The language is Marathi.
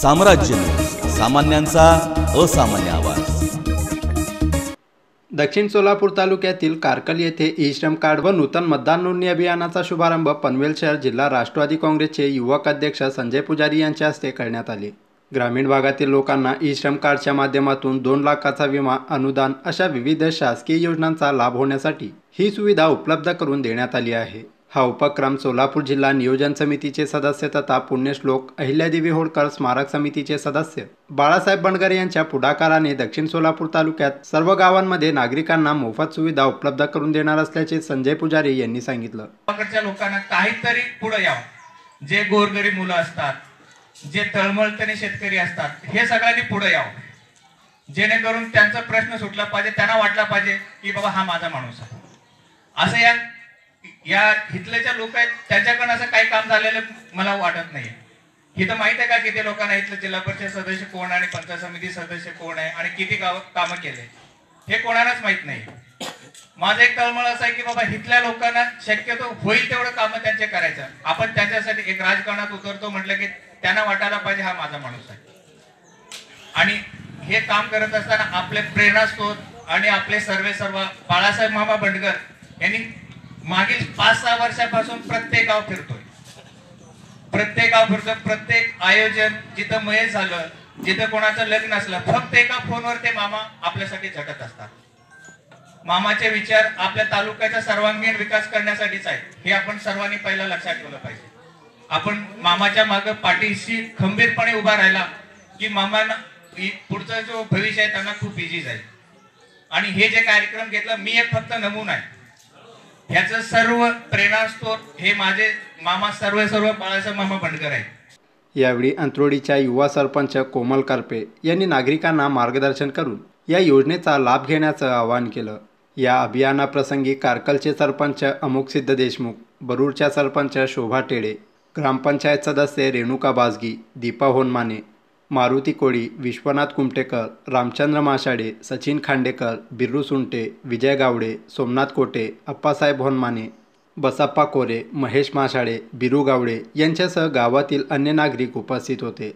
साम्राज्य, सामान्यांचा असामान्य आवाज। दक्षिण सोलापूर तालुक्यातील कारकल येथे ई श्रम कार्ड व नूतन मतदान नोंदणी अभियानाचा शुभारंभ पनवेल शहर जिल्हा राष्ट्रवादी काँग्रेसचे युवक अध्यक्ष संजय पुजारी यांच्या हस्ते करण्यात आले। ग्रामीण भागातील लोकांना ई श्रम कार्डच्या माध्यमातून 2 लाखाचा विमा, अनुदान अशा विविध शासकीय योजनांचा लाभ होण्यासाठी ही सुविधा उपलब्ध करून देण्यात आली आहे। हा उपक्रम सोलापूर जिल्हा नियोजन समितीचे सदस्य तथा पुण्यश्लोक अहिल्यादेवी होळकर स्मारक समितीचे सदस्य बाळासाहेब बनगर यांच्या पुढाकाराने दक्षिण सोलापूर तालुक्यात सर्व गावांमध्ये नागरिकांना मोफत सुविधा उपलब्ध करून देणार असल्याचे संजय पुजारी यांनी सांगितलं। गावाकडच्या लोकांना काहीतरी पुढे यावं, जे गोरगरीब मुलं असतात, जे तळमळतणे शेतकरी असतात, हे सगळ्यांनी पुढे यावं, जेणेकरून त्यांचा प्रश्न सुटला पाहिजे, त्यांना वाटला पाहिजे की बाबा हा माझा माणूस आहे। असं या हितल्याच्या लोक आहेत, त्यांच्याकडून असं काही काम झालेलं मला वाटत नाही। हिथं माहित आहे का किती लोकांना इथलं जिल्हा परिषद सदस्य कोण आणि पंचायत समिती सदस्य कोण आहे आणि किती कामं केले हे कोणालाच माहित नाही। माझं एक तळमळ असं आहे की बाबा हितल्या लोकांना शक्यतो होईल तेवढं काम त्यांचे करायचं। आपण त्यांच्यासाठी एक राजकारणात उतरतो म्हटलं की त्यांना वाटायला पाहिजे हा माझा माणूस आहे। आणि हे काम करत असताना आपले प्रेरणास्त्रोत आणि आपले सर्व बाळासाहेब मामा बनगर यांनी मागील 5-6 वर्षापासून प्रत्येक गाव फिरतोय, प्रत्येक आयोजन जिथं मयत झालं, जिथं कोणाचं लग्न असलं, फक्त एका फोनवर ते मामा आपल्यासाठी झटत असतात। मामाचे विचार आपल्या तालुक्याचा सर्वांगीण विकास करण्यासाठीच आहेत, हे आपण सर्वांनी पहिला लक्षात ठेवलं पाहिजे। आपण मामाच्या मागे पाठीशी खंबीरपणे उभा राहिला की मामांना पुढचा जो भविष्य आहे त्यांना खूप इझी जाईल। आणि हे जे कार्यक्रम घेतला, मी एक फक्त नमुना आहे, याचं सर्व प्रेरणास्त्रोत हे माझे मामा सर्व बाळासाहेब मामा बनगर आहेत। यावेळी अंतरोडीच्या युवा सरपंच कोमल करपे यांनी नागरिकांना मार्गदर्शन करून या योजनेचा लाभ घेण्याचं आवाहन केलं। या अभियानाप्रसंगी कारकलचे सरपंच अमुकसिद्ध देशमुख, बरूरच्या सरपंच शोभा टेडे, ग्रामपंचायत सदस्य रेणुका बाजगी, दीपा होनमाने, मारुती कोळी, विश्वनाथ कुमटेकर, रामचंद्र माशाडे, सचिन खांडेकर, बिर्रू सुंटे, विजय गावडे, सोमनाथ कोटे, अप्पासाहेब होनमाने, बसप्पा कोरे, महेश माशाडे, बिरू गावडे यांच्यासह गावातील अन्य नागरिक उपस्थित होते।